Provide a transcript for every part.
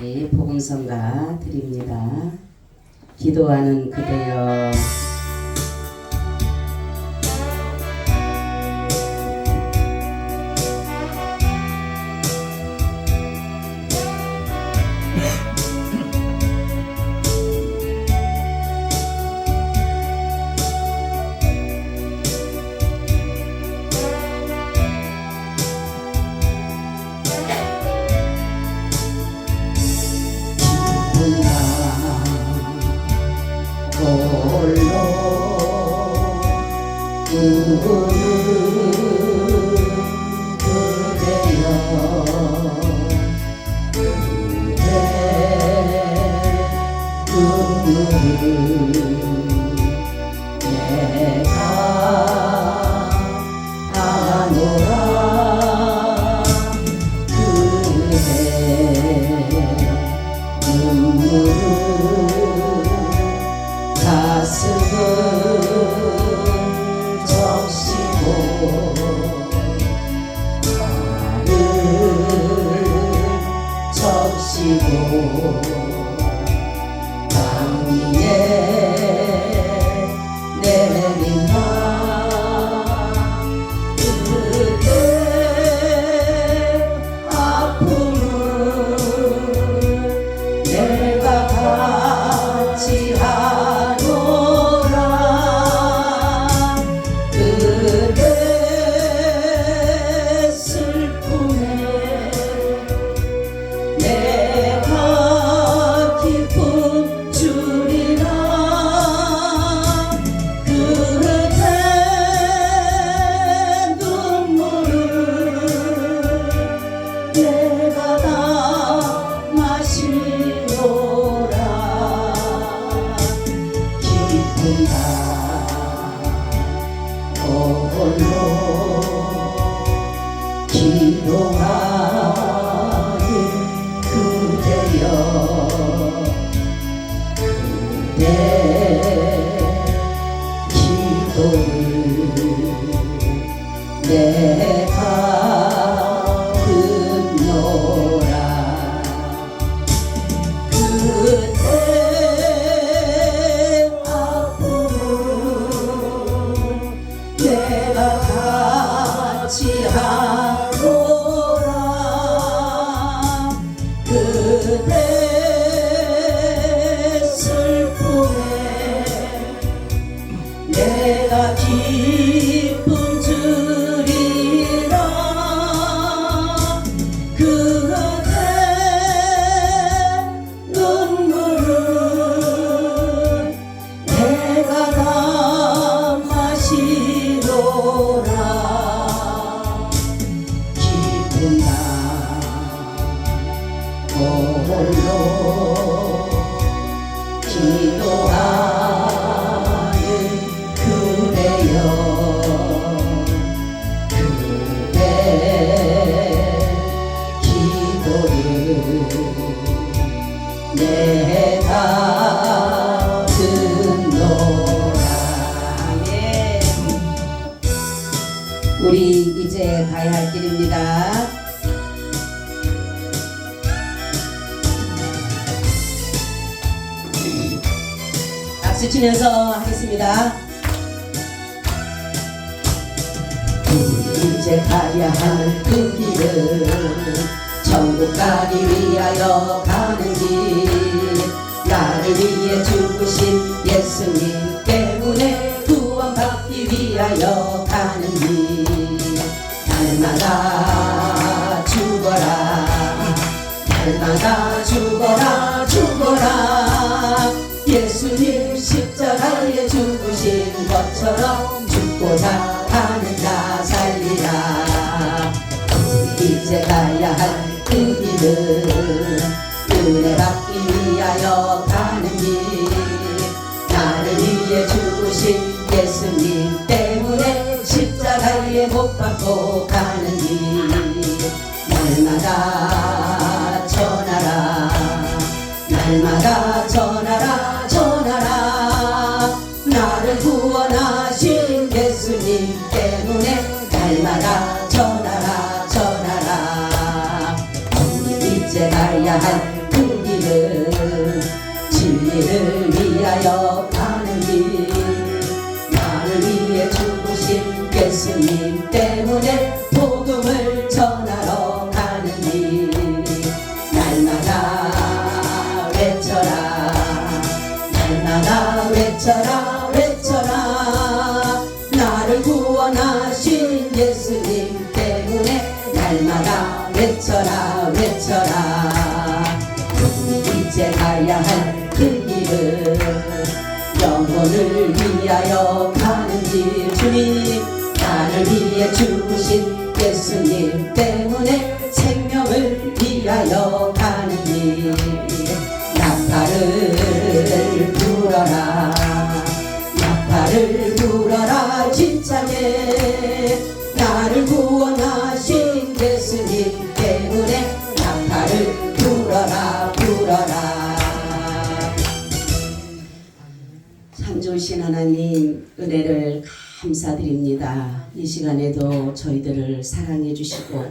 이 복음성가 드립니다. 기도하는 그대여. 홀로 우는 그대여 그대 눈물을 내가 아노라 그대 눈물을 가슴을 적시고 나를 적시고 땅 위에 내린다. 그때 아픔을 내가 같이 내가 다 마시노라. 기쁜다 홀로 기도하는 그대여 그대 기도를 내가 그때 아픔을 내가 같이 하노라. 그때 슬픔에 내가 기쁨 주리라. 홀로 기도하는 그대여 그대 기도를 내가 듣노라. 우리 이제 가야 할 길입니다. 박수 치면서 하겠습니다. 우리 이제 가야 하는 그 길은 천국 가기 위하여 가는 길. 나를 위해 죽으신 예수님 때문에 구원받기 위하여 가는 길. 날마다 죽어라 날마다 죽어라 죽어라. 예수님 십자가에 죽으신 것처럼 죽고자 하는 자 살리라. 이제 가야 할 그 길은 은혜 받기 위하여 가는 길. 나를 위해 죽으신 예수님 때문에 십자가에 못 박고 가는 길. 날마다 전하라 날마다 전하라 전하라. 나를 구원하신 예수님 때문에 날마다 전하라 전하라. 이제 가야 할 그 예수님 때문에 복음을 전하러 가는 길 날마다 외쳐라 날마다 외쳐라 외쳐라 나를 구원하신 예수님 때문에 날마다 외쳐라 외쳐라 이제 가야 할 그 길은 영혼을 위하여 가는 길 주님 나를 위해 죽으신 예수님 때문에 생명을 위하여 가는 길 나팔을 불어라 나팔을 불어라 진짜게 나를 구원하신 예수님 때문에 나팔을 불어라 불어라 참 좋으신 하나님 은혜를 감사드립니다. 이 시간에도 저희들을 사랑해 주시고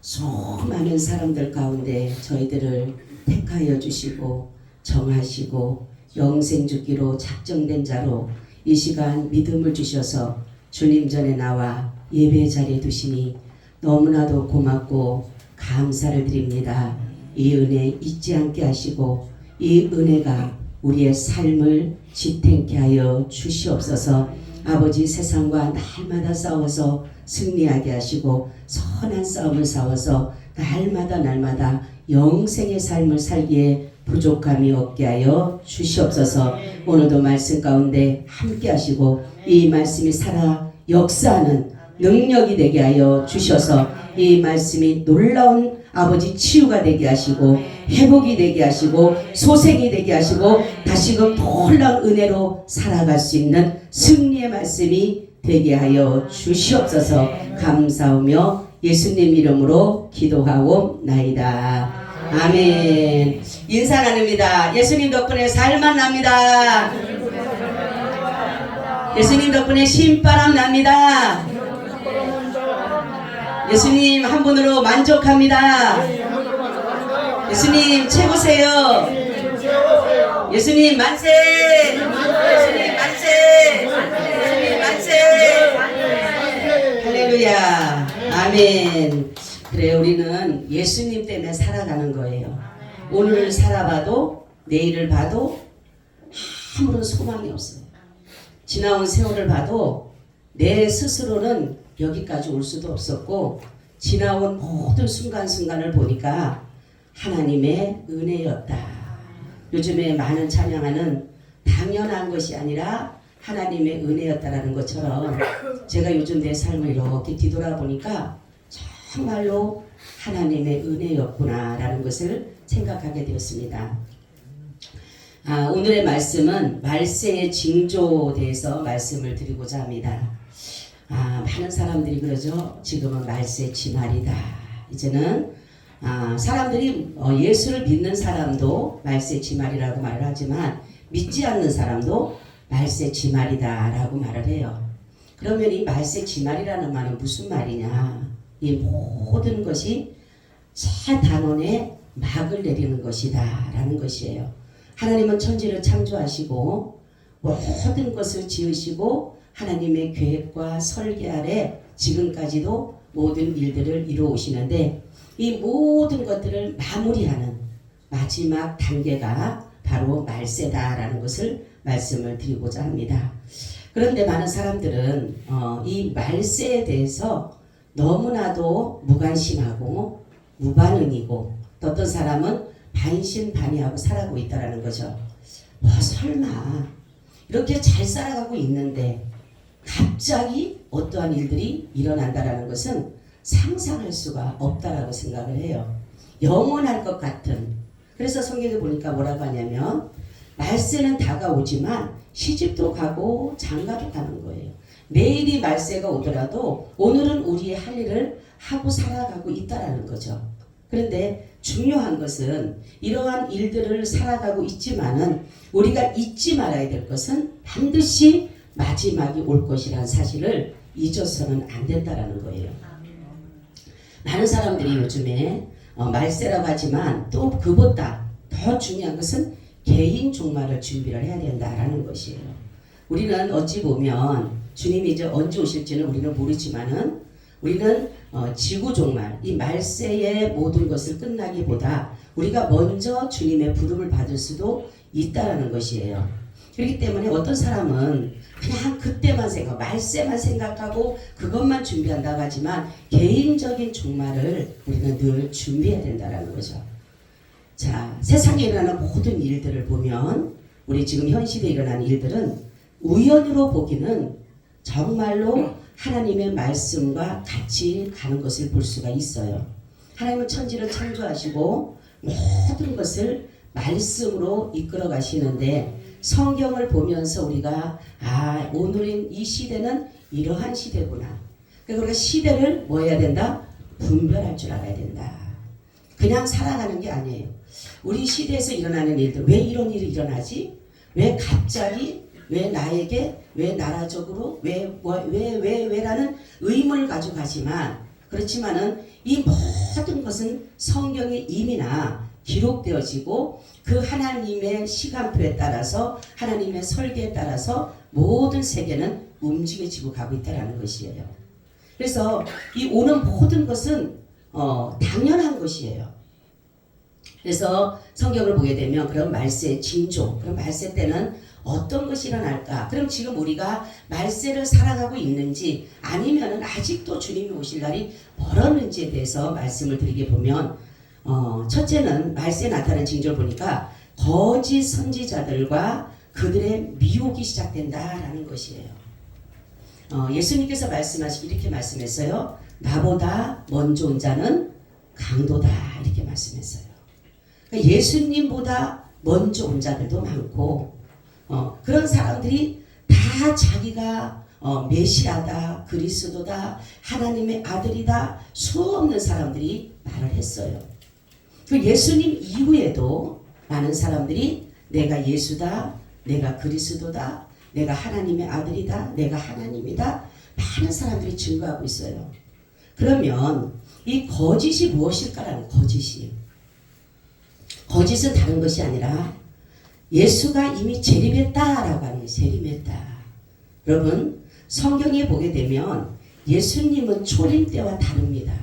수많은 사람들 가운데 저희들을 택하여 주시고 정하시고 영생 주기로 작정된 자로 이 시간 믿음을 주셔서 주님 전에 나와 예배 자리에 두시니 너무나도 고맙고 감사를 드립니다. 이 은혜 잊지 않게 하시고 이 은혜가 우리의 삶을 지탱케 하여 주시옵소서. 아버지 세상과 날마다 싸워서 승리하게 하시고 선한 싸움을 싸워서 날마다 영생의 삶을 살기에 부족함이 없게 하여 주시옵소서. 오늘도 말씀 가운데 함께 하시고 이 말씀이 살아 역사하는 능력이 되게 하여 주셔서 이 말씀이 놀라운 아버지 치유가 되게 하시고 회복이 되게 하시고 소생이 되게 하시고 다시금 놀라운 은혜로 살아갈 수 있는 승리의 말씀이 되게 하여 주시옵소서. 감사하며 예수님 이름으로 기도하옵나이다. 아멘. 인사 나눕니다. 예수님 덕분에 살만 납니다. 예수님 덕분에 신바람 납니다. 예수님 한 분으로 만족합니다. 예수님 최고세요. 예수님 만세. 예수님 만세. 예수님 만세. 할렐루야. 아멘. 그래 우리는 예수님 때문에 살아가는 거예요. 오늘을 살아봐도 내일을 봐도 아무런 소망이 없어요. 지나온 세월을 봐도 내 스스로는 여기까지 올 수도 없었고 지나온 모든 순간순간을 보니까 하나님의 은혜였다. 요즘에 많은 찬양하는 당연한 것이 아니라 하나님의 은혜였다라는 것처럼 제가 요즘 내 삶을 이렇게 뒤돌아보니까 정말로 하나님의 은혜였구나라는 것을 생각하게 되었습니다. 오늘의 말씀은 말세의 징조에 대해서 말씀을 드리고자 합니다. 많은 사람들이 그러죠. 지금은 말세 지말이다. 이제는 사람들이 예수를 믿는 사람도 말세 지말이라고 말을 하지만 믿지 않는 사람도 말세 지말이다 라고 말을 해요. 그러면 이 말세 지말이라는 말은 무슨 말이냐. 이 모든 것이 새 단원에 막을 내리는 것이다 라는 것이에요. 하나님은 천지를 창조하시고 모든 것을 지으시고 하나님의 계획과 설계 아래 지금까지도 모든 일들을 이루어오시는데 이 모든 것들을 마무리하는 마지막 단계가 바로 말세다라는 것을 말씀을 드리고자 합니다. 그런데 많은 사람들은 이 말세에 대해서 너무나도 무관심하고 무반응이고 또 어떤 사람은 반신반의하고 살아가고 있다는 거죠. 설마 이렇게 잘 살아가고 있는데 갑자기 어떠한 일들이 일어난다라는 것은 상상할 수가 없다라고 생각을 해요. 영원할 것 같은. 그래서 성경에 보니까 뭐라고 하냐면 말세는 다가오지만 시집도 가고 장가도 가는 거예요. 내일이 말세가 오더라도 오늘은 우리의 할 일을 하고 살아가고 있다라는 거죠. 그런데 중요한 것은 이러한 일들을 살아가고 있지만은 우리가 잊지 말아야 될 것은 반드시 마지막이 올 것이라는 사실을 잊어서는 안 된다라는 거예요. 많은 사람들이 요즘에 말세라고 하지만 또 그보다 더 중요한 것은 개인 종말을 준비를 해야 된다라는 것이에요. 우리는 어찌 보면 주님이 이제 언제 오실지는 우리는 모르지만은 우리는 지구 종말, 이 말세의 모든 것을 끝나기보다 우리가 먼저 주님의 부름을 받을 수도 있다라는 것이에요. 그렇기 때문에 어떤 사람은 그냥 그때만 생각, 말세만 생각하고 그것만 준비한다고 하지만 개인적인 종말을 우리는 늘 준비해야 된다는 거죠. 자, 세상에 일어나는 모든 일들을 보면 우리 지금 현 시대에 일어나는 일들은 우연으로 보기는 정말로 하나님의 말씀과 같이 가는 것을 볼 수가 있어요. 하나님은 천지를 창조하시고 모든 것을 말씀으로 이끌어 가시는데 성경을 보면서 우리가 오늘인 이 시대는 이러한 시대구나. 그러니까 우리가 시대를 뭐 해야 된다? 분별할 줄 알아야 된다. 그냥 살아가는 게 아니에요. 우리 시대에서 일어나는 일들, 왜 이런 일이 일어나지? 왜 갑자기? 왜 나에게? 왜 나라적으로? 왜라는 의문을 가지고 가지만 그렇지만은 이 모든 것은 성경에 이미나 기록되어지고 그 하나님의 시간표에 따라서 하나님의 설계에 따라서 모든 세계는 움직여지고 가고 있다는 것이에요. 그래서 이 오는 모든 것은 당연한 것이에요. 그래서 성경을 보게 되면 그럼 말세의 징조, 그럼 말세 때는 어떤 것이 일어날까? 그럼 지금 우리가 말세를 살아가고 있는지 아니면은 아직도 주님이 오실 날이 멀었는지에 대해서 말씀을 드리게 보면 첫째는 말세에 나타나는 징조를 보니까 거짓 선지자들과 그들의 미혹이 시작된다라는 것이에요. 예수님께서 이렇게 말씀했어요. 나보다 먼저 온 자는 강도다 이렇게 말씀했어요. 그러니까 예수님보다 먼저 온 자들도 많고 그런 사람들이 다 자기가 메시아다, 그리스도다, 하나님의 아들이다 수없는 사람들이 말을 했어요. 그 예수님 이후에도 많은 사람들이 내가 예수다, 내가 그리스도다, 내가 하나님의 아들이다, 내가 하나님이다 많은 사람들이 증거하고 있어요. 그러면 이 거짓이 무엇일까라는 거짓은 다른 것이 아니라 예수가 이미 재림했다라고 하는 거예요. 재림했다. 여러분 성경에 보게 되면 예수님은 초림 때와 다릅니다.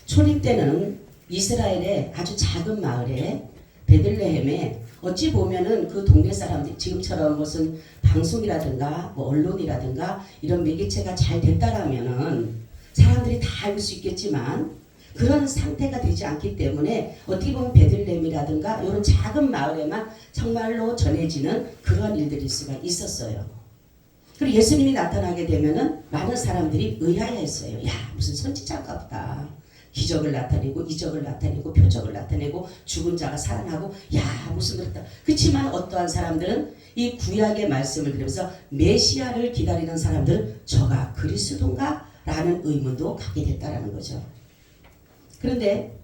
초림 때는 이스라엘의 아주 작은 마을에 베들레헴에 어찌 보면은 그 동네 사람들 지금처럼 무슨 방송이라든가 뭐 언론이라든가 이런 매개체가 잘 됐다라면은 사람들이 다 알 수 있겠지만 그런 상태가 되지 않기 때문에 어떻게 보면 베들레헴이라든가 이런 작은 마을에만 정말로 전해지는 그런 일들일 수가 있었어요. 그리고 예수님이 나타나게 되면은 많은 사람들이 의아해했어요. 야 무슨 선지자인가 보다. 기적을 나타내고 이적을 나타내고 표적을 나타내고 죽은 자가 살아나고 야 무슨 그렇다. 그렇지만 어떠한 사람들은 이 구약의 말씀을 들으면서 메시아를 기다리는 사람들은 저가 그리스도인가? 라는 의문도 갖게 됐다라는 거죠. 그런데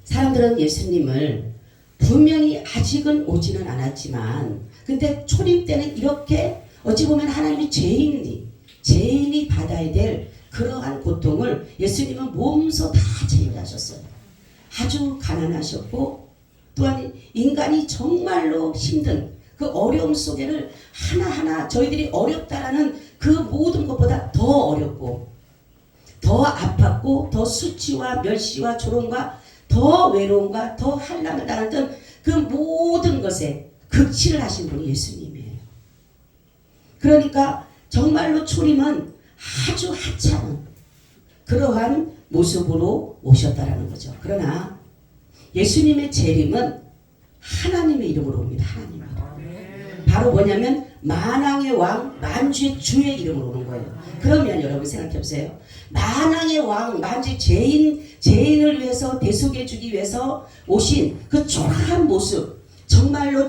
사람들은 예수님을 분명히 아직은 오지는 않았지만 근데 초림 때는 이렇게 어찌 보면 하나님이 죄인이 받아야 될 그러한 고통을 예수님은 몸소 다 체험하셨어요. 아주 가난하셨고 또한 인간이 정말로 힘든 그 어려움 속에를 하나하나 저희들이 어렵다라는 그 모든 것보다 더 어렵고 더 아팠고 더 수치와 멸시와 조롱과 더 외로움과 더 한란을 당했던 그 모든 것에 극치를 하신 분이 예수님이에요. 그러니까 정말로 초림은 아주 하찮은 그러한 모습으로 오셨다라는 거죠. 그러나 예수님의 재림은 하나님의 이름으로 옵니다. 하나님의 이름. 바로 뭐냐면 만왕의 왕 만주의 주의 이름으로 오는 거예요. 그러면 여러분 생각해 보세요. 만왕의 왕 만주의 죄인을 위해서 대속해 주기 위해서 오신 그 초라한 모습 정말로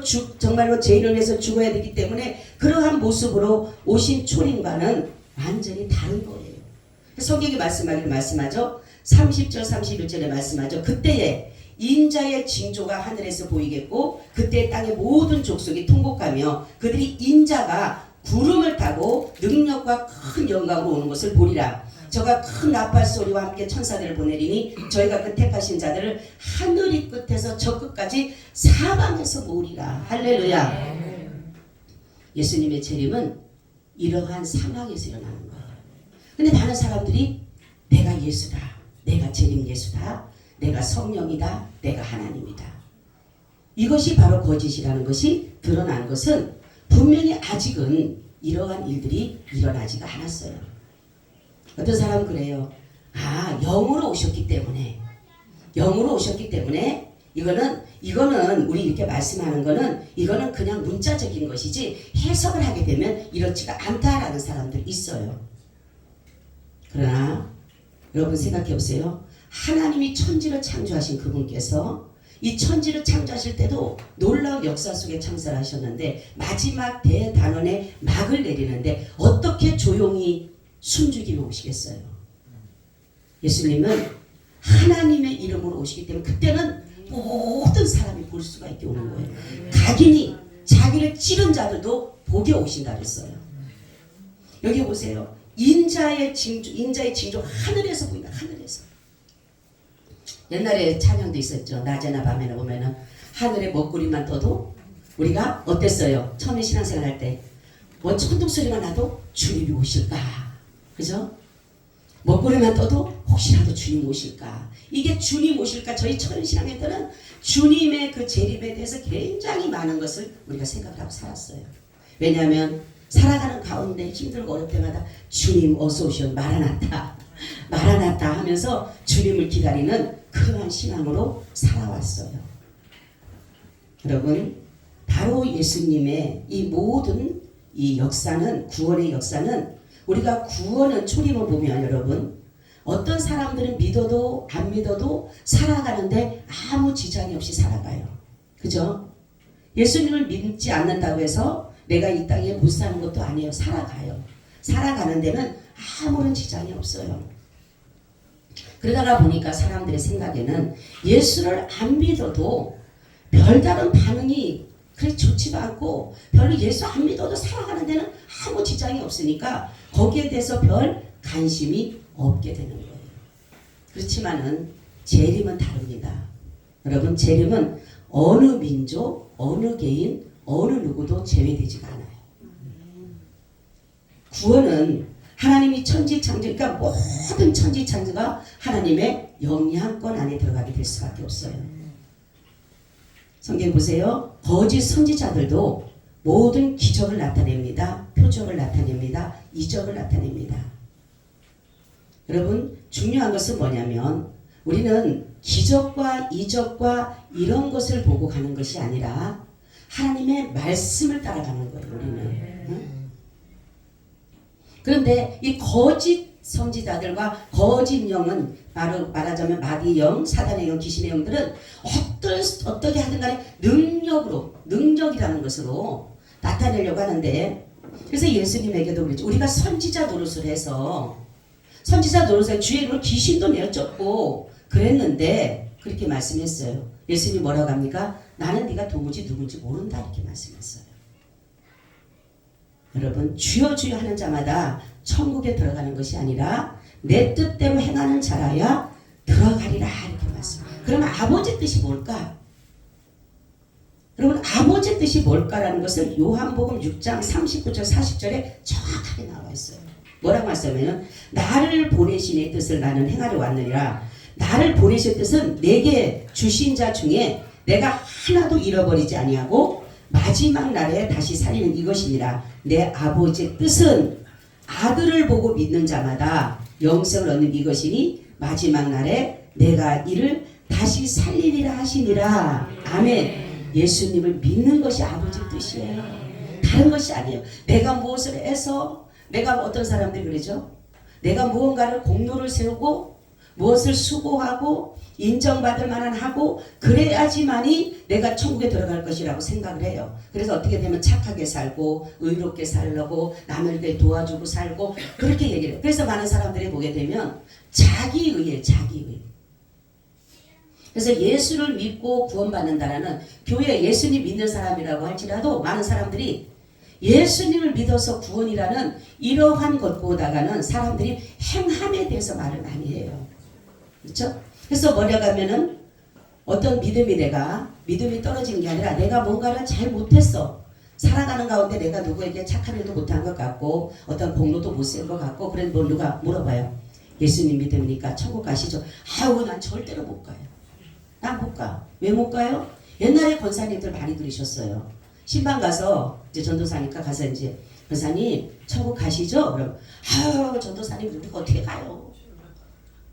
죄인을 위해서 죽어야 되기 때문에 그러한 모습으로 오신 초림과는 완전히 다른 거예요. 성경이 말씀하죠. 30절 31절에 말씀하죠. 그때에 인자의 징조가 하늘에서 보이겠고 그때 땅의 모든 족속이 통곡하며 그들이 인자가 구름을 타고 능력과 큰 영광으로 오는 것을 보리라. 저가 큰 나팔 소리와 함께 천사들을 보내리니 저희가 그 택하신 자들을 하늘이 끝에서 저 끝까지 사방에서 모으리라. 할렐루야. 예수님의 재림은 이러한 상황에서 일어나는 거예요. 근데 많은 사람들이 내가 예수다, 내가 재림 예수다, 내가 성령이다, 내가 하나님이다. 이것이 바로 거짓이라는 것이 드러난 것은 분명히 아직은 이러한 일들이 일어나지가 않았어요. 어떤 사람은 그래요. 영으로 오셨기 때문에 이거는 우리 이렇게 말씀하는 거는 이거는 그냥 문자적인 것이지 해석을 하게 되면 이렇지가 않다라는 사람들 있어요. 그러나 여러분 생각해 보세요. 하나님이 천지를 창조하신 그분께서 이 천지를 창조하실 때도 놀라운 역사 속에 창설하셨는데 마지막 대단원의 막을 내리는데 어떻게 조용히 숨죽이며 오시겠어요? 예수님은 하나님의 이름으로 오시기 때문에 그때는 모든 사람이 볼 수가 있게 오는 거예요. 각인이 자기를 찌른 자들도 보게 오신다 그랬어요. 여기 보세요. 인자의 징조 하늘에서 보인다. 하늘에서. 옛날에 찬양도 있었죠. 낮에나 밤에나 보면은 하늘에 먹구리만 떠도 우리가 어땠어요? 처음에 신앙생활 할 때 뭐 천둥 소리만 나도 주님이 오실까? 그죠? 먹구리만 떠도 혹시라도 주님 오실까? 이게 주님 오실까? 저희 천신앙에서는 주님의 그 재림에 대해서 굉장히 많은 것을 우리가 생각을 하고 살았어요. 왜냐하면 살아가는 가운데 힘들고 어려울 때마다 주님 어서 오시오 마라나타 마라나타 하면서 주님을 기다리는 그러한 신앙으로 살아왔어요. 여러분 바로 예수님의 이 모든 이 역사는 구원의 역사는 우리가 구원은 초림을 보면 여러분 어떤 사람들은 믿어도 안 믿어도 살아가는데 아무 지장이 없이 살아가요. 그죠? 예수님을 믿지 않는다고 해서 내가 이 땅에 못 사는 것도 아니에요. 살아가요. 살아가는 데는 아무런 지장이 없어요. 그러다가 보니까 사람들의 생각에는 예수를 안 믿어도 별다른 반응이 그렇게 좋지도 않고 별로 예수 안 믿어도 살아가는 데는 아무 지장이 없으니까 거기에 대해서 별 관심이 없게 되는 거예요. 그렇지만은 재림은 다릅니다. 여러분 재림은 어느 민족, 어느 개인, 어느 누구도 제외되지가 않아요. 구원은 하나님이 천지창조, 그러니까 모든 천지창조가 하나님의 영향권 안에 들어가게 될 수밖에 없어요. 성경 보세요. 거짓 선지자들도 모든 기적을 나타냅니다. 표적을 나타냅니다. 이적을 나타냅니다. 여러분 중요한 것은 뭐냐면 우리는 기적과 이적과 이런 것을 보고 가는 것이 아니라 하나님의 말씀을 따라가는 거예요. 우리는. 응? 그런데 이 거짓 선지자들과 거짓 영은 바로 말하자면 마귀의 영, 사단의 영, 귀신의 영들은 어떻게 하든 간에 능력이라는 것으로 나타내려고 하는데 그래서 예수님에게도 그랬죠. 우리가 선지자 노릇을 해서 주의 이름으로 귀신도 내어쫓고 그랬는데 그렇게 말씀했어요. 예수님이 뭐라고 합니까? 나는 네가 도무지 누군지 모른다 이렇게 말씀했어요. 여러분 주여 주여 하는 자마다 천국에 들어가는 것이 아니라 내 뜻대로 행하는 자라야 들어가리라 이렇게 말씀. 그러면 아버지 뜻이 뭘까? 여러분 아버지 뜻이 뭘까라는 것을 요한복음 6장 39절 40절에 정확하게 나와 있어요. 뭐라고 말씀하면 나를 보내신 의 뜻을 나는 행하려 왔느니라. 나를 보내신 뜻은 내게 주신 자 중에 내가 하나도 잃어버리지 아니하고 마지막 날에 다시 살리는 이것이니라. 내 아버지의 뜻은 아들을 보고 믿는 자마다 영생을 얻는 이것이니 마지막 날에 내가 이를 다시 살리리라 하시니라. 아멘. 예수님을 믿는 것이 아버지 뜻이에요. 다른 것이 아니에요. 내가 무엇을 해서 내가 어떤 사람들이 그러죠. 내가 무언가를 공로를 세우고 무엇을 수고하고 인정받을 만한 하고 그래야지만이 내가 천국에 들어갈 것이라고 생각을 해요. 그래서 어떻게 되면 착하게 살고 의롭게 살려고 남을 도와주고 살고 그렇게 얘기를 해요. 그래서 많은 사람들이 보게 되면 자기의에 자기의. 그래서 예수를 믿고 구원받는다라는 교회 예수님 믿는 사람이라고 할지라도 많은 사람들이 예수님을 믿어서 구원이라는 이러한 것보다는 사람들이 행함에 대해서 말을 많이 해요. 그렇죠? 그래서 뭐냐고 하면은 어떤 믿음이 떨어지는 게 아니라 내가 뭔가를 잘 못했어. 살아가는 가운데 내가 누구에게 착한 일도 못한 것 같고 어떤 공로도 못 센 것 같고 그래도 뭐 누가 물어봐요. 예수님 믿으니까 천국 가시죠. 아우 난 절대로 못 가요. 난 못 가. 왜 못 가요? 옛날에 권사님들 많이 들으셨어요. 신방 가서 이제 전도사니까 가서 이제 권사님 천국 가시죠? 그럼 아유 전도사님 우리가 어떻게 가요?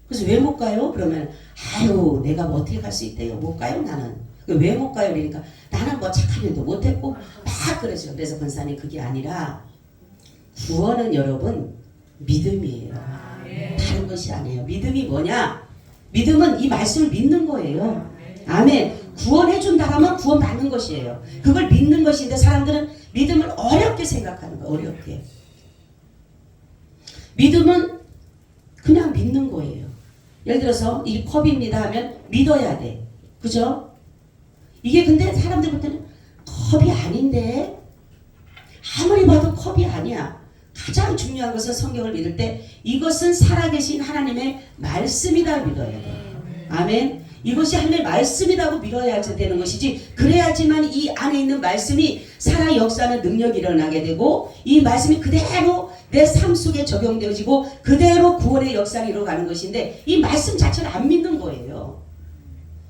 그래서 왜 못 가요? 그러면 아유 내가 뭐 어떻게 갈 수 있대요? 못 가요 나는. 왜 못 가요? 그러니까 나는 뭐 착한 일도 못했고 막 그러죠. 그래서 권사님 그게 아니라 구원은 여러분 믿음이에요. 다른 것이 아니에요. 믿음이 뭐냐? 믿음은 이 말씀을 믿는 거예요. 아멘. 구원해 준다라면 구원 받는 것이에요. 그걸 믿는 것인데 사람들은 믿음을 어렵게 생각하는 거예요. 어렵게. 믿음은 그냥 믿는 거예요. 예를 들어서 이 컵입니다 하면 믿어야 돼. 그죠? 이게 근데 사람들 볼 때는 컵이 아닌데 아무리 봐도 컵이 아니야. 가장 중요한 것은 성경을 믿을 때 이것은 살아계신 하나님의 말씀이다 믿어야 돼. 아멘. 이것이 하나님의 말씀이라고 믿어야 되는 것이지 그래야지만 이 안에 있는 말씀이 살아 역사하는 능력이 일어나게 되고 이 말씀이 그대로 내 삶 속에 적용되어지고 그대로 구원의 역사를 이루어가는 것인데 이 말씀 자체를 안 믿는 거예요.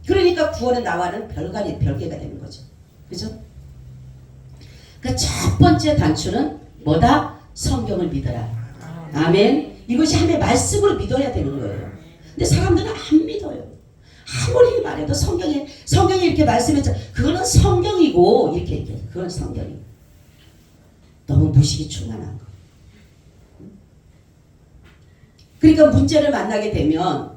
그러니까 구원은 나와는 별개가 되는 거죠. 그죠? 그 첫 번째 단추는 뭐다? 성경을 믿어라. 아멘. 이것이 하나님의 말씀으로 믿어야 되는 거예요. 근데 사람들은 안 믿어요. 아무리 말해도 성경에 이렇게 말씀했죠. 그거는 성경이고 이렇게 얘기해요. 그건 성경이고. 너무 무식이 충만한 거. 그러니까 문제를 만나게 되면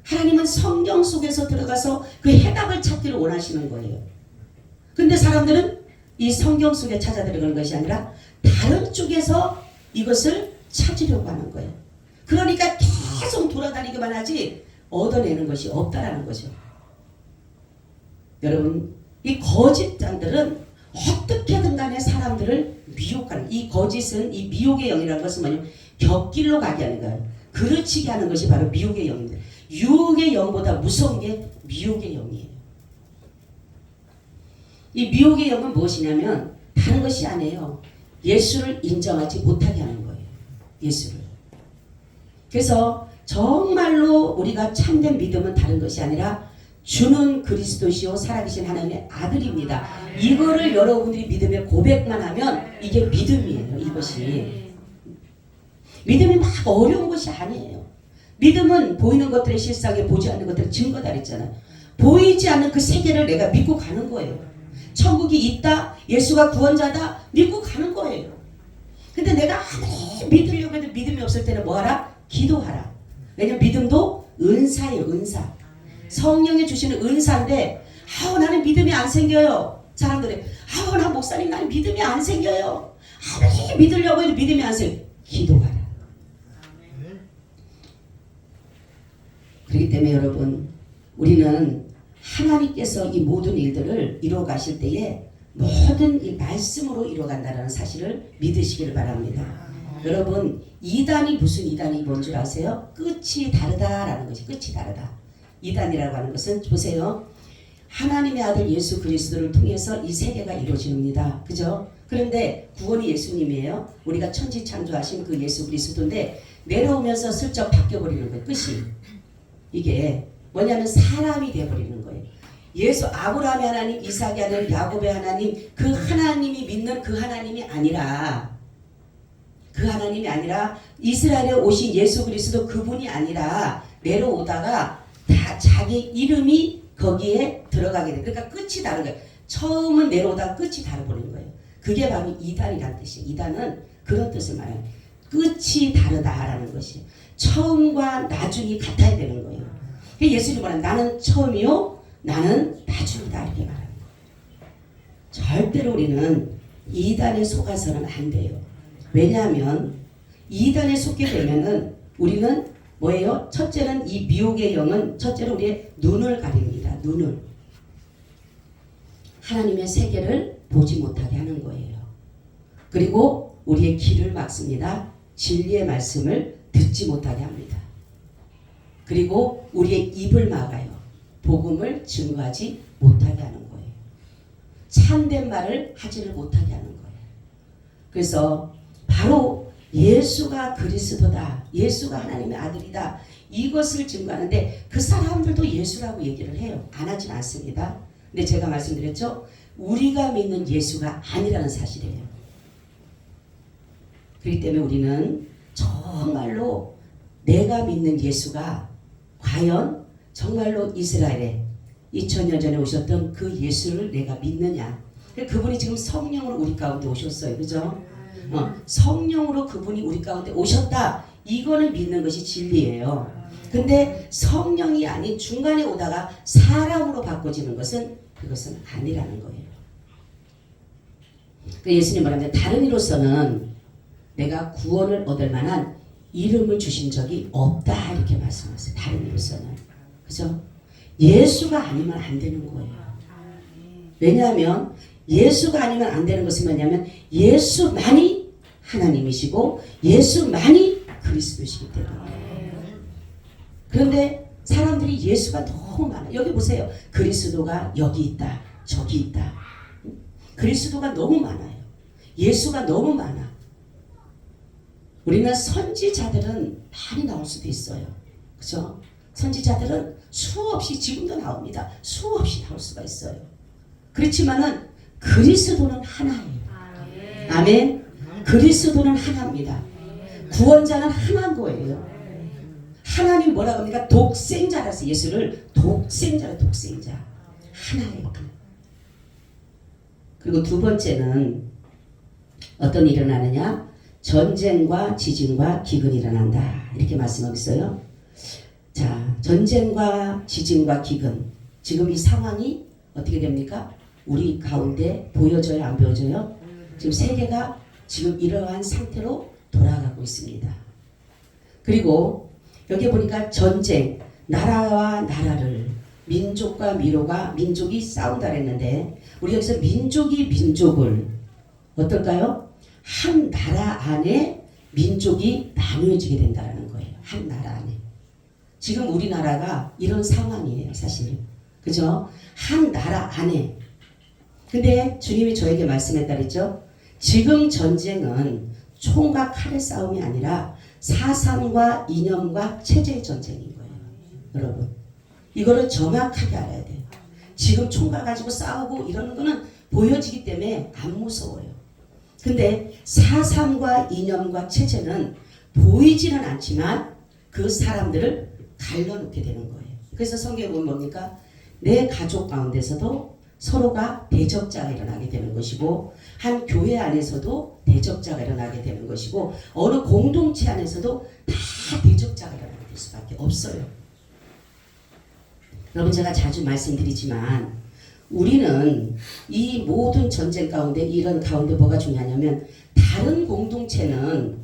하나님은 성경 속에서 들어가서 그 해답을 찾기를 원하시는 거예요. 근데 사람들은 이 성경 속에 찾아 들어가는 것이 아니라 다른 쪽에서 이것을 찾으려고 하는 거예요. 그러니까 계속 돌아다니기만 하지 얻어내는 것이 없다라는 거죠. 여러분, 이 거짓장들은 어떻게든 간에 사람들을 미혹하는, 이 거짓은 이 미혹의 영이라는 것은 뭐냐면 곁길로 가게 하는 거예요. 그르치게 하는 것이 바로 미혹의 영입니다. 유혹의 영보다 무서운 게 미혹의 영이에요. 이 미혹의 영은 무엇이냐면 다른 것이 아니에요. 예수를 인정하지 못하게 하는 거예요. 예수를. 그래서 정말로 우리가 참된 믿음은 다른 것이 아니라 주는 그리스도시요 살아계신 하나님의 아들입니다. 이거를 여러분들이 믿음의 고백만 하면 이게 믿음이에요. 이것이. 믿음이 막 어려운 것이 아니에요. 믿음은 보이는 것들의 실상에 보지 않는 것들의 증거다 그랬잖아요. 보이지 않는 그 세계를 내가 믿고 가는 거예요. 천국이 있다, 예수가 구원자다 믿고 가는 거예요. 근데 내가 아무리 믿으려고 해도 믿음이 없을 때는 뭐하라? 기도하라. 왜냐면 믿음도 은사예요. 은사. 성령이 주시는 은사인데 아우 나는 믿음이 안 생겨요. 사람들이 아우 나 목사님 나는 믿음이 안 생겨요. 아무리 믿으려고 해도 믿음이 안 생겨요. 기도하라. 그렇기 때문에 여러분 우리는 하나님께서 이 모든 일들을 이루어 가실 때에 모든 이 말씀으로 이루어 간다는 사실을 믿으시기를 바랍니다. 여러분 이단이 무슨 이단이 뭔 줄 아세요? 끝이 다르다라는 것이 끝이 다르다. 이단이라고 하는 것은 보세요. 하나님의 아들 예수 그리스도를 통해서 이 세계가 이루어집니다. 그죠? 그런데 구원이 예수님이에요. 우리가 천지창조하신 그 예수 그리스도인데 내려오면서 슬쩍 바뀌어버리는 거예요. 끝이. 이게 뭐냐면 사람이 되어버리는 거예요. 예수 아브라함의 하나님, 이삭의 하나님, 야곱의 하나님 그 하나님이 믿는 그 하나님이 아니라 그 하나님이 아니라 이스라엘에 오신 예수 그리스도 그분이 아니라 내려오다가 다 자기 이름이 거기에 들어가게 돼요. 그러니까 끝이 다른 거예요. 처음은 내려오다가 끝이 다르버리는 거예요. 그게 바로 이단이라는 뜻이에요. 이단은 그런 뜻을 말해요. 끝이 다르다라는 것이 처음과 나중이 같아야 되는 거예요. 예수님이 말하는 나는 처음이요 나는 나중이다 이렇게 말하는 거예요. 절대로 우리는 이단에 속아서는 안 돼요. 왜냐하면 이단에 속게 되면은 우리는 뭐예요? 첫째는 이 미혹의 영은 첫째로 우리의 눈을 가립니다. 눈을. 하나님의 세계를 보지 못하게 하는 거예요. 그리고 우리의 길을 막습니다. 진리의 말씀을 듣지 못하게 합니다. 그리고 우리의 입을 막아요. 복음을 증거하지 못하게 하는 거예요. 참된 말을 하지를 못하게 하는 거예요. 그래서 바로 예수가 그리스도다, 예수가 하나님의 아들이다, 이것을 증거하는데 그 사람들도 예수라고 얘기를 해요. 안 하진 않습니다. 근데 제가 말씀드렸죠, 우리가 믿는 예수가 아니라는 사실이에요. 그렇기 때문에 우리는 정말로 내가 믿는 예수가 과연 정말로 이스라엘에 2000년 전에 오셨던 그 예수를 내가 믿느냐. 그분이 지금 성령으로 우리 가운데 오셨어요. 그죠? 성령으로 그분이 우리 가운데 오셨다. 이거는 믿는 것이 진리예요. 근데 성령이 아닌 중간에 오다가 사람으로 바꿔지는 것은 그것은 아니라는 거예요. 예수님 뭐라면 다른 이로서는 내가 구원을 얻을 만한 이름을 주신 적이 없다 이렇게 말씀하세요. 다른 이로서는. 그죠? 예수가 아니면 안 되는 거예요. 왜냐하면 예수가 아니면 안 되는 것은 뭐냐면 예수만이 하나님이시고 예수만이 그리스도시기 때문에. 그런데 사람들이 예수가 너무 많아요. 여기 보세요. 그리스도가 여기 있다, 저기 있다. 그리스도가 너무 많아요. 예수가 너무 많아. 우리는 선지자들은 많이 나올 수도 있어요. 그죠? 선지자들은 수없이 지금도 나옵니다. 수없이 나올 수가 있어요. 그렇지만은 그리스도는 하나예요. 아멘. 그리스도는 하나입니다. 구원자는 하나인 거예요. 하나님 뭐라고 합니까? 독생자라서 예수를 독생자로 독생자. 하나예요. 그리고 두 번째는 어떤 일이 일어나느냐? 전쟁과 지진과 기근이 일어난다. 이렇게 말씀하고 있어요. 자, 전쟁과 지진과 기근. 지금 이 상황이 어떻게 됩니까? 우리 가운데 보여져요? 안 보여져요? 지금 세계가 지금 이러한 상태로 돌아가고 있습니다. 그리고 여기 보니까 전쟁, 나라와 나라를, 민족과 민족이 싸운다 그랬는데 우리 여기서 민족이 민족을 어떨까요? 한 나라 안에 민족이 나누어지게 된다는 거예요. 한 나라 안에. 지금 우리나라가 이런 상황이에요. 사실. 그죠? 한 나라 안에. 근데 주님이 저에게 말씀했다 그랬죠? 지금 전쟁은 총과 칼의 싸움이 아니라 사상과 이념과 체제의 전쟁인 거예요. 여러분. 이거를 정확하게 알아야 돼요. 지금 총과 가지고 싸우고 이러는 거는 보여지기 때문에 안 무서워요. 근데 사상과 이념과 체제는 보이지는 않지만 그 사람들을 갈라놓게 되는 거예요. 그래서 성경에 보면 뭡니까? 내 가족 가운데서도 서로가 대적자가 일어나게 되는 것이고 한 교회 안에서도 대적자가 일어나게 되는 것이고 어느 공동체 안에서도 다 대적자가 일어나게 될 수밖에 없어요. 여러분 제가 자주 말씀드리지만 우리는 이 모든 전쟁 가운데 이런 가운데 뭐가 중요하냐면 다른 공동체는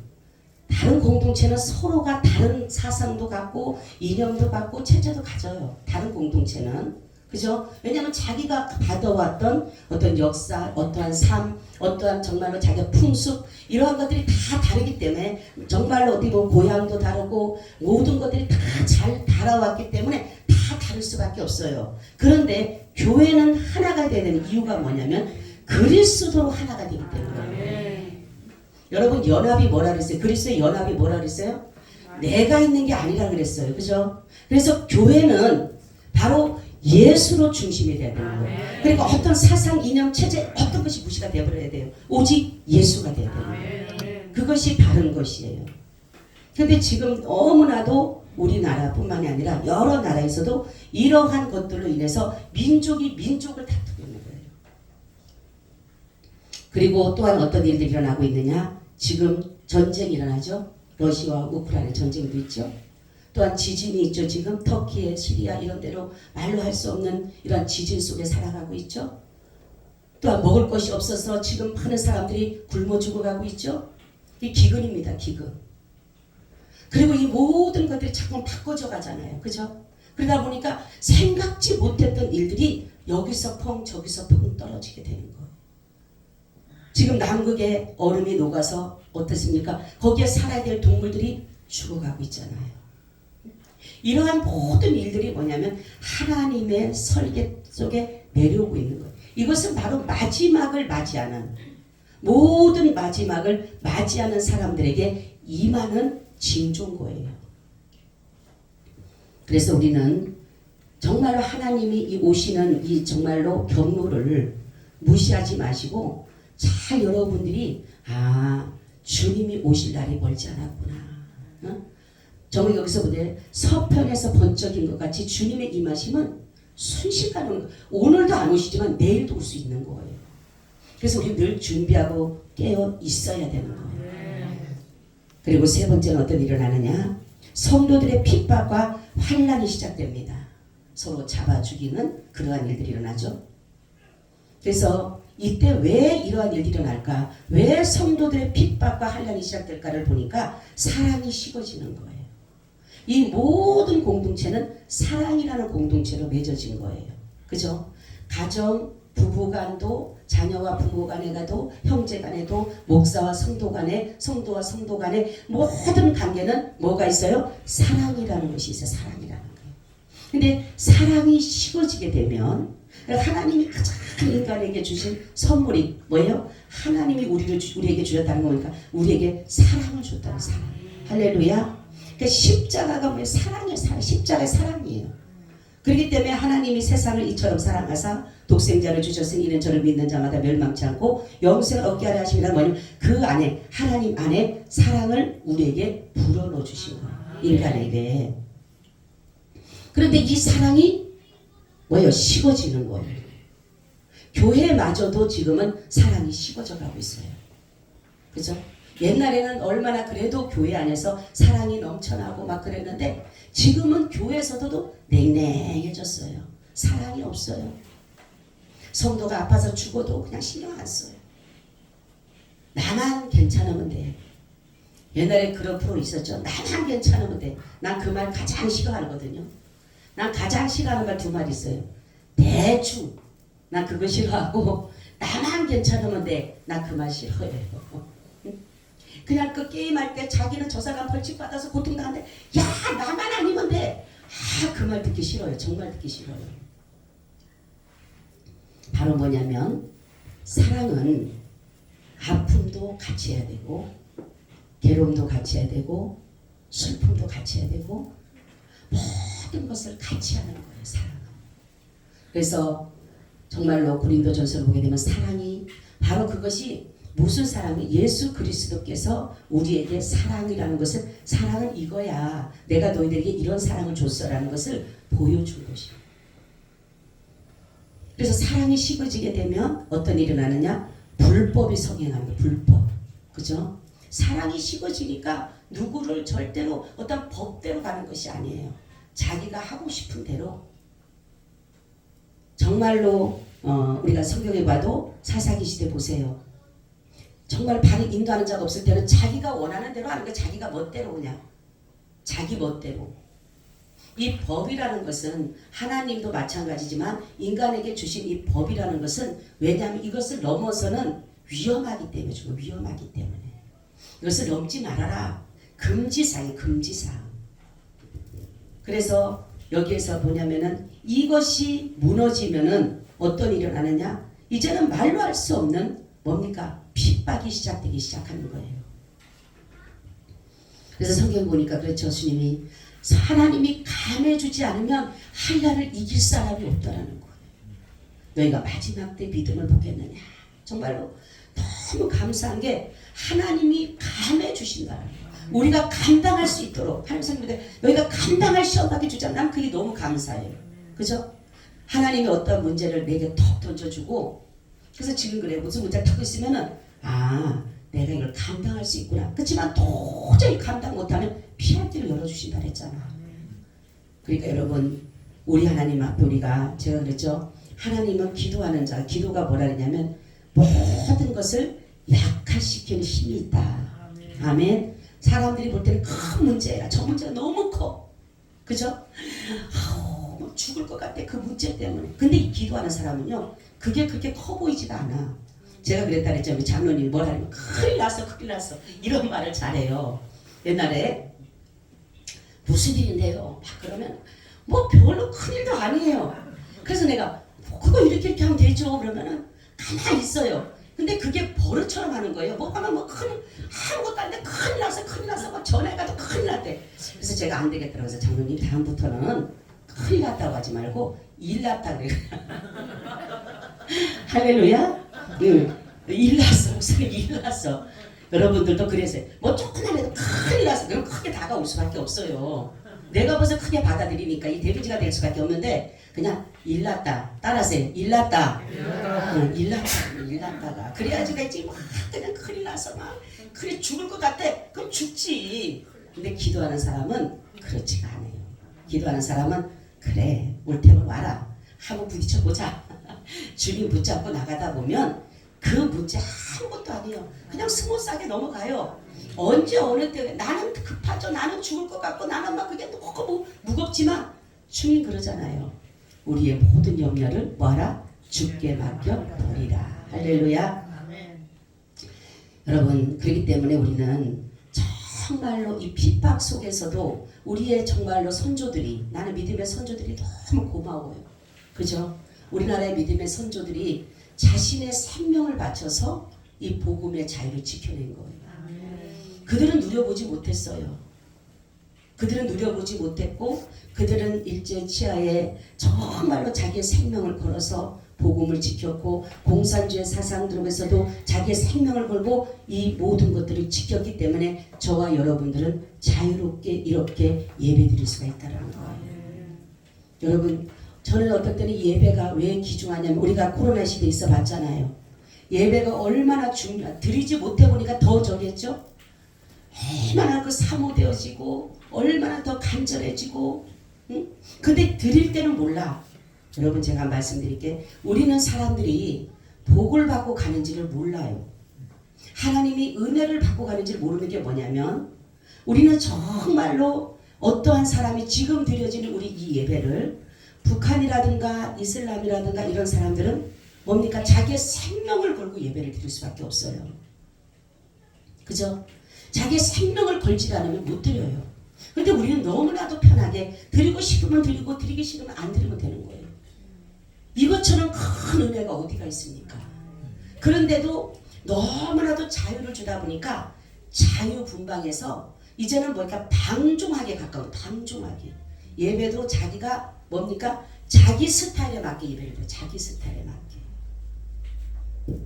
서로가 다른 사상도 갖고 이념도 갖고 체제도 가져요. 다른 공동체는. 그죠? 왜냐하면 자기가 받아왔던 어떤 역사, 어떠한 삶, 어떠한 정말로 자기의 풍습 이러한 것들이 다 다르기 때문에 정말로 어디 보면 고향도 다르고 모든 것들이 다 잘 달아왔기 때문에 다 다를 수밖에 없어요. 그런데 교회는 하나가 되야 되는 이유가 뭐냐면 그리스도로 하나가 되기 때문에. 여러분 연합이 뭐라 그랬어요? 그리스도의 연합이 뭐라 그랬어요? 내가 있는 게 아니라 그랬어요. 그죠? 그래서 교회는 바로 예수로 중심이 되어야 되는 거예요. 그러니까 어떤 사상, 이념, 체제 어떤 것이 무시가 되어버려야 돼요. 오직 예수가 되어야 되는 거예요. 그것이 바른 것이에요. 그런데 지금 너무나도 우리나라뿐만이 아니라 여러 나라에서도 이러한 것들로 인해서 민족이 민족을 다투고 있는 거예요. 그리고 또한 어떤 일들이 일어나고 있느냐? 지금 전쟁이 일어나죠. 러시아와 우크라이나 전쟁도 있죠. 또한 지진이 있죠. 지금 터키에 시리아 이런 데로 말로 할 수 없는 이런 지진 속에 살아가고 있죠. 또한 먹을 것이 없어서 지금 많은 사람들이 굶어 죽어가고 있죠. 이 기근입니다. 기근. 그리고 이 모든 것들이 자꾸 바꿔져 가잖아요. 그죠? 그러다 보니까 생각지 못했던 일들이 여기서 펑 저기서 펑 떨어지게 되는 거예요. 지금 남극에 얼음이 녹아서 어떻습니까? 거기에 살아야 될 동물들이 죽어가고 있잖아요. 이러한 모든 일들이 뭐냐면 하나님의 설계 속에 내려오고 있는 거예요. 이것은 바로 마지막을 맞이하는 모든 마지막을 맞이하는 사람들에게 임하는 징조인 거예요. 그래서 우리는 정말로 하나님이 이 오시는 이 정말로 경로를 무시하지 마시고 잘 여러분들이 주님이 오실 날이 멀지 않았구나. 정말 여기서 보세요. 서편에서 번쩍인 것 같이 주님의 임하심은 순식간에 오늘도 안 오시지만 내일도 올 수 있는 거예요. 그래서 우리 늘 준비하고 깨어 있어야 되는 거예요. 그리고 세 번째는 어떤 일이 일어나느냐? 성도들의 핍박과 환난이 시작됩니다. 서로 잡아 죽이는 그러한 일들이 일어나죠. 그래서 이때 왜 이러한 일이 일어날까? 왜 성도들의 핍박과 환난이 시작될까를 보니까 사랑이 식어지는 거예요. 이 모든 공동체는 사랑이라는 공동체로 맺어진 거예요. 그죠? 가정, 부부 간도, 자녀와 부모 간에 가도, 형제 간에도, 목사와 성도 간에, 성도와 성도 간에 모든 관계는 뭐가 있어요? 사랑이라는 것이 있어요. 사랑이라는 거예요. 근데 사랑이 식어지게 되면 하나님이 가장 인간에게 주신 선물이 뭐예요? 하나님이 우리에게 주셨다는 거니까 우리에게 사랑을 줬다는 사랑. 할렐루야. 그러니까 십자가가 뭐예요? 사랑이에요. 십자가의 사랑이에요. 그렇기 때문에 하나님이 세상을 이처럼 사랑하사 독생자를 주셨으니 이는 저를 믿는 자마다 멸망치 않고 영생을 얻게 하려 하심이란 뭐냐면 그 안에 하나님 안에 사랑을 우리에게 불어넣어 주신 거예요. 인간에게. 그런데 이 사랑이 뭐예요? 식어지는 거예요. 교회마저도 지금은 사랑이 식어져 가고 있어요. 그죠? 옛날에는 얼마나 그래도 교회 안에서 사랑이 넘쳐나고 막 그랬는데 지금은 교회에서도 냉랭해졌어요. 사랑이 없어요. 성도가 아파서 죽어도 그냥 신경 안 써요. 나만 괜찮으면 돼. 옛날에 그런 프로 있었죠. 나만 괜찮으면 돼. 난 그 말 가장 싫어하거든요. 난 가장 싫어하는 말 두 말 있어요. 대충. 난 그거 싫어하고 나만 괜찮으면 돼. 난 그 말 싫어해요. 그냥 그 게임할 때 자기는 저 사람 벌칙 받아서 고통당하는데 야 나만 아니면 돼. 그 말 듣기 싫어요. 정말 듣기 싫어요. 바로 뭐냐면 사랑은 아픔도 같이 해야 되고 괴로움도 같이 해야 되고 슬픔도 같이 해야 되고 모든 것을 같이 하는 거예요. 사랑은. 그래서 정말로 고린도전서를 보게 되면 사랑이 바로 그것이 무슨 사랑이 예수 그리스도께서 우리에게 사랑이라는 것을 사랑은 이거야. 내가 너희들에게 이런 사랑을 줬어라는 것을 보여준 것이야. 그래서 사랑이 식어지게 되면 어떤 일이 일어나느냐? 불법이 성행합니다. 불법. 그죠? 사랑이 식어지니까 누구를 절대로 어떤 법대로 가는 것이 아니에요. 자기가 하고 싶은 대로. 정말로 우리가 성경에 봐도 사사기 시대 보세요. 정말 바로 인도하는 자가 없을 때는 자기가 원하는 대로 하는 거 자기가 멋대로 그냥 자기 멋대로. 이 법이라는 것은 하나님도 마찬가지지만 인간에게 주신 이 법이라는 것은 왜냐하면 이것을 넘어서는 위험하기 때문에 위험하기 때문에 이것을 넘지 말아라. 금지사항이 금지사항. 그래서 여기에서 뭐냐면은 이것이 무너지면은 어떤 일이 일어나느냐? 이제는 말로 할 수 없는 뭡니까? 핍박이 시작되기 시작하는 거예요. 그래서 성경 보니까 그렇죠. 주님이 하나님이 감해주지 않으면 한란을 이길 사람이 없다라는 거예요. 너희가 마지막 때 믿음을 보겠느냐. 정말로 너무 감사한 게 하나님이 감해주신다는 거예요. 우리가 감당할 수 있도록 하나님 성경에 너희가 감당할 시험하게 주자. 난 그게 너무 감사해요. 그죠? 하나님이 어떤 문제를 내게 턱 던져주고 그래서 지금 그래 무슨 문제를 탁 있으면은 내가 이걸 감당할 수 있구나. 그렇지만 도저히 감당 못하면 피할 길을 열어주신다 그랬잖아. 그러니까 여러분 우리 하나님 앞에 우리가 제가 그랬죠. 하나님은 기도하는 자. 기도가 뭐라 그러냐면 모든 것을 약화시키는 힘이 있다. 아멘. 사람들이 볼 때는 큰 문제야. 저 문제가 너무 커. 그죠? 뭐 죽을 것 같아. 그 문제 때문에. 근데 이 기도하는 사람은요. 그게 그렇게 커 보이지가 않아. 제가 그랬다 그랬죠. 우리 장로님이 뭐라 하면 큰일 났어. 이런 말을 잘해요. 옛날에 무슨 일인데요? 막 그러면 뭐 별로 큰일도 아니에요. 그래서 내가 그거 이렇게 하면 되죠. 그러면은 가만히 있어요. 근데 그게 버릇처럼 하는 거예요. 뭐 하면 아무것도 안 돼. 큰일 나서 막 전화해가지고 큰일 났대. 그래서 제가 안 되겠더라고요. 그래서 장로님 다음부터는 큰일 났다고 하지 말고 일 났다 그래요. 할렐루야. 일 났어. 목사님 일 났어. 여러분들도 그래서요. 뭐 조금만 해도 큰일 났어. 그럼 크게 다가올 수밖에 없어요. 내가 벌써 크게 받아들이니까 이 데미지가 될 수밖에 없는데 그냥 일 났다. 따라하세요. 일 났다. 일 났다가 그래야지 되지. 막 그냥 큰일 나서 막 그래 죽을 것 같아. 그럼 죽지. 근데 기도하는 사람은 그렇지가 않아요. 기도하는 사람은 그래 올 테면 와라. 하고 부딪혀보자. 주님 붙잡고 나가다 보면 그 문제 아무것도 아니에요. 그냥 스무스하게 넘어가요. 언제 어느 때 나는 급하죠. 나는 죽을 것 같고 나는 막 그게 너무 무겁지만 주님 그러잖아요. 우리의 모든 염려를 뭐하라? 주께 맡겨버리라. 할렐루야. 아멘. 여러분 그렇기 때문에 우리는 정말로 이 핍박 속에서도 우리의 정말로 선조들이 나는 믿음의 선조들이 너무 고마워요. 그죠? 우리나라의 믿음의 선조들이 자신의 생명을 바쳐서 이 복음의 자유를 지켜낸 거예요. 그들은 누려보지 못했어요. 그들은 누려보지 못했고 그들은 일제 치하에 정말로 자기의 생명을 걸어서 복음을 지켰고 공산주의 사상들에서도 자기의 생명을 걸고 이 모든 것들을 지켰기 때문에 저와 여러분들은 자유롭게 이렇게 예배드릴 수가 있다는 거예요. 여러분 저는 어떨 때는 예배가 왜 귀중하냐면 우리가 코로나 시대에 있어 봤잖아요. 예배가 얼마나 드리지 못해보니까 더 저겠죠. 얼마나 그 사모되어지고 얼마나 더 간절해지고 응? 근데 드릴 때는 몰라. 여러분 제가 말씀드릴게 우리는 사람들이 복을 받고 가는지를 몰라요. 하나님이 은혜를 받고 가는지를 모르는 게 뭐냐면 우리는 정말로 어떠한 사람이 지금 드려지는 우리 이 예배를 북한이라든가 이슬람이라든가 이런 사람들은 뭡니까? 자기의 생명을 걸고 예배를 드릴 수밖에 없어요. 그죠? 자기의 생명을 걸지 않으면 못 드려요. 근데 우리는 너무나도 편하게 드리고 싶으면 드리고 드리기 싫으면 안 드리면 되는 거예요. 이것처럼 큰 은혜가 어디가 있습니까? 그런데도 너무나도 자유를 주다 보니까 자유분방해서 이제는 뭐니까 방종하게 가까운 방종하게 예배도 자기가 뭡니까? 자기 스타일에 맞게 예배를 해요. 자기 스타일에 맞게.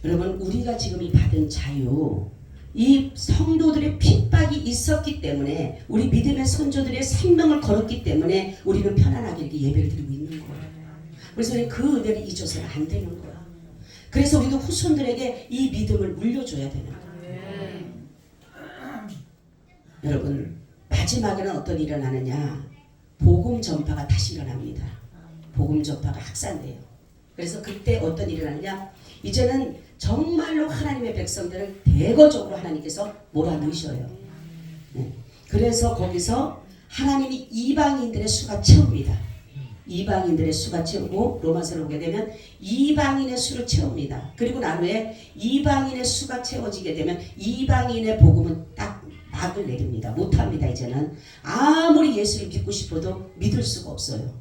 여러분 우리가 지금 이 받은 자유 이 성도들의 핍박이 있었기 때문에 우리 믿음의 선조들의 생명을 걸었기 때문에 우리는 편안하게 이렇게 예배를 드리고 있는 거예요. 그래서 우리 그 은혜를 잊어서는 안 되는 거야. 그래서 우리도 후손들에게 이 믿음을 물려줘야 되는 거예요. 여러분 마지막에는 어떤 일이 일어나느냐. 복음 전파가 다시 일어납니다. 복음 전파가 확산돼요. 그래서 그때 어떤 일이 일어나느냐. 이제는 정말로 하나님의 백성들을 대거적으로 하나님께서 몰아넣으셔요. 그래서 거기서 하나님이 이방인들의 수가 채웁니다. 이방인들의 수가 채우고 로마서를 보게 되면 이방인의 수를 채웁니다. 그리고 나후에 이방인의 수가 채워지게 되면 이방인의 복음은 딱 막을 내립니다. 못합니다. 이제는 아무리 예수를 믿고 싶어도 믿을 수가 없어요.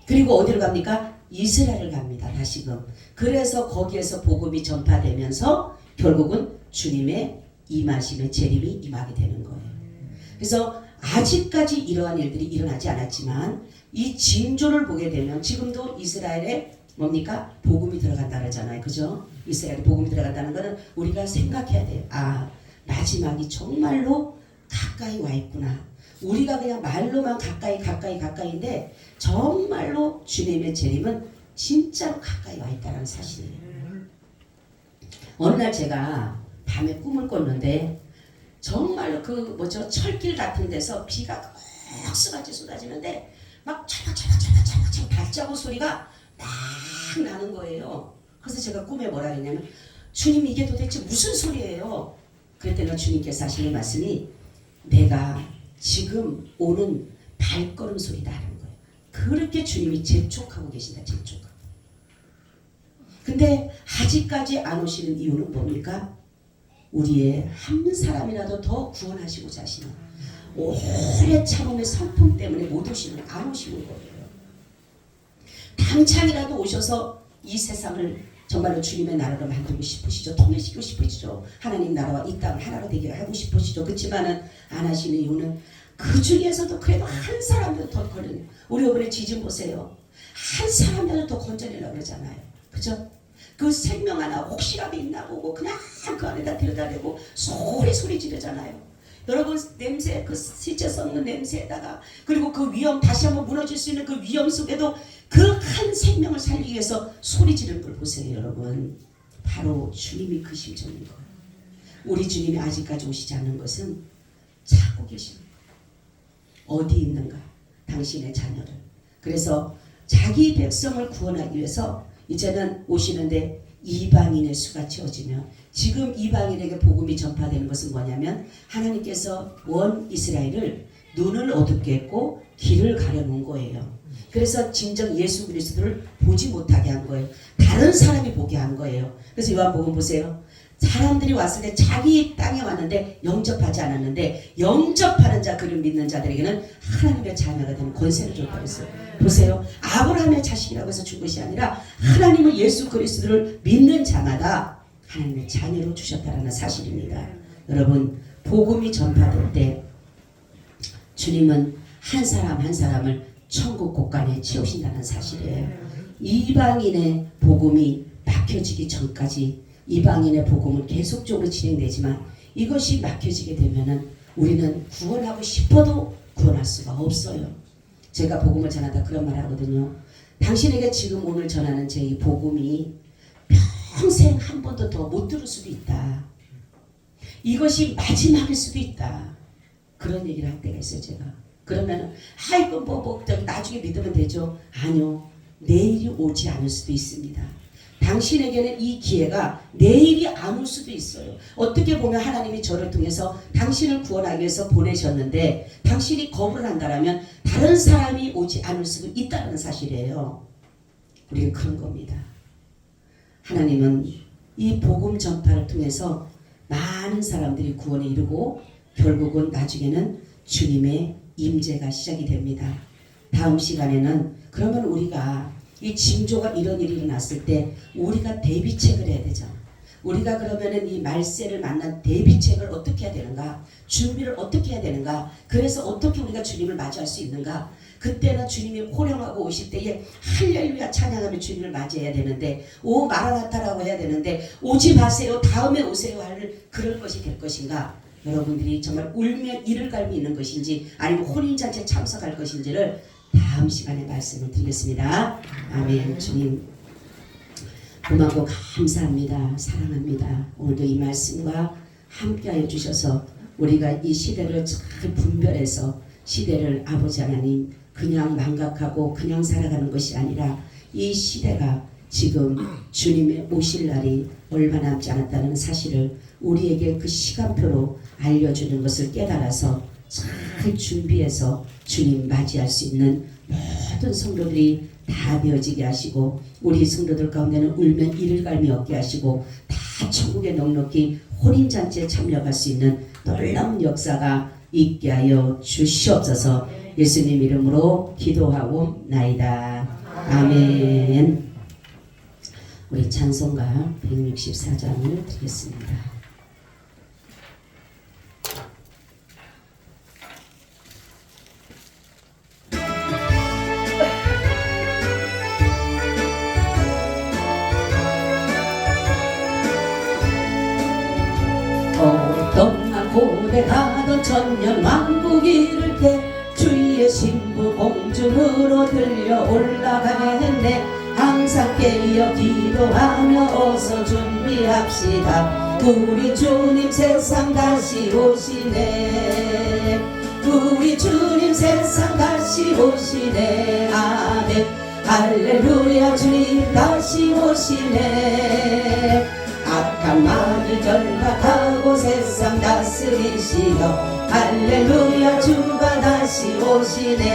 그리고 어디로 갑니까? 이스라엘을 갑니다. 다시금. 그래서 거기에서 복음이 전파되면서 결국은 주님의 임하심의 재림이 임하게 되는 거예요. 그래서 아직까지 이러한 일들이 일어나지 않았지만 이 징조를 보게 되면 지금도 이스라엘에 뭡니까? 복음이 들어간다 그러잖아요. 그죠? 이스라엘에 복음이 들어간다는 것은 우리가 생각해야 돼요. 아, 마지막이 정말로 가까이 와 있구나. 우리가 그냥 말로만 가까이인데 정말로 주님의 재림은 진짜로 가까이 와 있다는 사실이에요. 어느 날 제가 밤에 꿈을 꿨는데 정말로 그 철길 같은 데서 비가 억수같이 쏟아지는데 막 차박차박 발자국 소리가 막 나는 거예요. 그래서 제가 꿈에 뭐라 했냐면 주님 이게 도대체 무슨 소리예요? 그랬더니 주님께서 하시는 말씀이 내가 지금 오는 발걸음 소리다 하는 거예요. 그렇게 주님이 재촉하고 계신다. 재촉하고. 근데 아직까지 안 오시는 이유는 뭡니까? 우리의 한 사람이라도 더 구원하시고자 하시는 오래 참음의 성품 때문에 못 오시는 안 오시는 거예요. 당장이라도 오셔서 이 세상을 정말로 주님의 나라로 만들고 싶으시죠. 통일시키고 싶으시죠. 하나님 나라와 이 땅을 하나로 되게 하고 싶으시죠. 그렇지만은 안 하시는 이유는 그 중에서도 그래도 한 사람이라도 더 걸리는, 우리 이번에 지진 보세요. 한 사람이라도 더 건져내려고 그러잖아요. 그죠? 그 생명 하나 혹시라도 있나 보고 그냥 그 안에다 들여다대고 소리 지르잖아요. 여러분 냄새, 그 시체 썩는 냄새에다가, 그리고 그 위험, 다시 한번 무너질 수 있는 그 위험 속에도 그 한 생명을 살리기 위해서 소리 지르는 걸 보세요. 여러분 바로 주님이 그 심정인 거예요. 우리 주님이 아직까지 오시지 않은 것은 찾고 계시는 거예요. 어디 있는가 당신의 자녀를. 그래서 자기 백성을 구원하기 위해서 이제는 오시는데 이방인의 수가 채워지면, 지금 이방인에게 복음이 전파되는 것은 뭐냐면 하나님께서 원 이스라엘을 눈을 어둡게 했고 길을 가려놓은 거예요. 그래서 진정 예수 그리스도를 보지 못하게 한 거예요. 다른 사람이 보게 한 거예요. 그래서 요한복음 보세요. 사람들이 왔을 때 자기 땅에 왔는데 영접하지 않았는데 영접하는 자, 그를 믿는 자들에게는 하나님의 자녀가 되는 권세를 줬다고 했어요. 보세요. 아브라함의 자식이라고 해서 준 것이 아니라 하나님은 예수 그리스도를 믿는 자마다 하나님의 자녀로 주셨다는 사실입니다. 여러분 복음이 전파될 때 주님은 한 사람 한 사람을 천국 곳간에 채우신다는 사실이에요. 이방인의 복음이 막혀지기 전까지 이방인의 복음은 계속적으로 진행되지만 이것이 막혀지게 되면은 우리는 구원하고 싶어도 구원할 수가 없어요. 제가 복음을 전하다 그런 말 하거든요. 당신에게 지금 오늘 전하는 제 이 복음이 평생 한 번도 더 못 들을 수도 있다. 이것이 마지막일 수도 있다. 그런 얘기를 할 때가 있어요. 제가. 그러면 아이고 나중에 믿으면 되죠. 아니요. 내일이 오지 않을 수도 있습니다. 당신에게는 이 기회가 내일이 안 올 수도 있어요. 어떻게 보면 하나님이 저를 통해서 당신을 구원하기 위해서 보내셨는데 당신이 거부를 한다면 다른 사람이 오지 않을 수도 있다는 사실이에요. 우리는 그런 겁니다. 하나님은 이 복음 전파를 통해서 많은 사람들이 구원에 이르고 결국은 나중에는 주님의 임재가 시작이 됩니다. 다음 시간에는 그러면 우리가 이 징조가 이런 일이 일어났을 때 우리가 대비책을 해야 되잖아. 우리가 그러면은 이 말세를 만난 대비책을 어떻게 해야 되는가? 준비를 어떻게 해야 되는가? 그래서 어떻게 우리가 주님을 맞이할 수 있는가? 그때는 주님이 호령하고 오실 때에 할렐루야 찬양하며 주님을 맞이해야 되는데, 오 마라나타라고 해야 되는데 오지 마세요, 다음에 오세요 할 그럴 것이 될 것인가? 여러분들이 정말 울면 이를 갈미 있는 것인지 아니면 혼인잔치에 참석할 것인지를 다음 시간에 말씀을 드리겠습니다. 아멘. 주님 고맙고 감사합니다. 사랑합니다. 오늘도 이 말씀과 함께하여 주셔서 우리가 이 시대를 잘 분별해서 시대를 아버지 하나님 그냥 망각하고 그냥 살아가는 것이 아니라 이 시대가 지금 주님의 오실 날이 얼마 남지 않았다는 사실을 우리에게 그 시간표로 알려주는 것을 깨달아서 잘 준비해서 주님 맞이할 수 있는 모든 성도들이 다 되어지게 하시고 우리 성도들 가운데는 울면 이를 갈미 없게 하시고 다 천국에 넉넉히 혼인잔치에 참여할 수 있는 놀라운 역사가 있게 하여 주시옵소서. 예수님 이름으로 기도하고 나이다. 아멘. 우리 찬송가 164장을 드리겠습니다. 고대 가던 천년 왕국 이를 때 주의 신부 공중으로 들려 올라가겠네. 항상 깨어 기도하며 어서 준비합시다. 우리 주님 세상 다시 오시네. 우리 주님 세상 다시 오시네. 아멘. 할렐루야. 주님 다시 오시네. 악한 마귀 결박하고 세상 다스리시어 할렐루야. 주가 다시 오시네.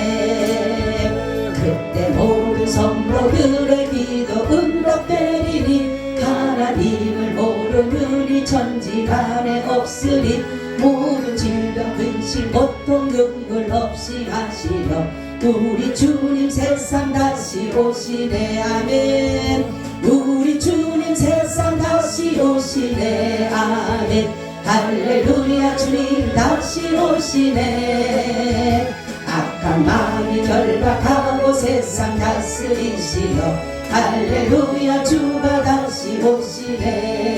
그때 모든 성도들의 기도 응답되리니 하나님을 모르느니 천지간에 없으리. 모든 질병 근심 고통 눈물 없이 하시어 우리 주님 세상 다시 오시네. 아멘. 우리 주님 세상 다시 오시네. 아멘. 할렐루야. 주님 다시 오시네. 악한 마음이 결박하고 세상 다스리시어 할렐루야. 주가 다시 오시네.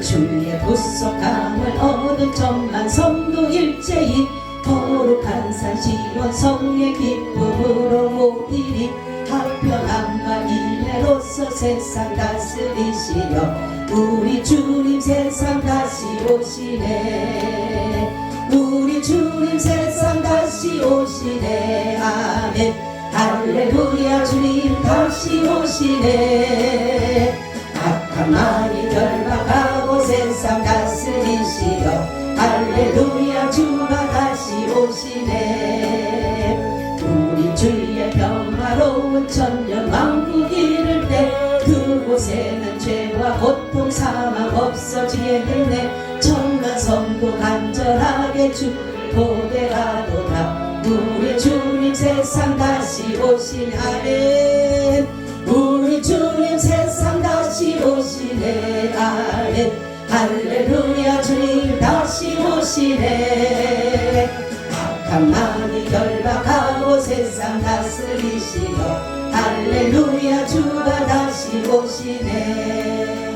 주의 구속함을 얻은 천만 성도 일제히 거룩한 산 시온 성의 기쁨으로 모이리 화평함과 인내로서 세상 다스리시어 우리 주님 세상 다시 오시네. 우리 주님 세상 다시 오시네. 아멘. 할렐루야. 주님 다시 오시네. 악한 마음이 결박하고 세상 다스리시어 할렐루야. 주가 다시 오시네. 우리 주의 평화로운 천년 왕국 이를 때 그곳에는 죄와 고통 사망 없어지겠네. 천만 성도 간절하게 주를 고대하도다. 우리 주님 세상 다시 오시네. 아멘. 우리 주님 세상 다시 오시네. 아멘. 할렐루야. 주님 다시 오시네. 악한 마음이 결박하고 세상 다스리시어 할렐루야. 주가 다시 오시네.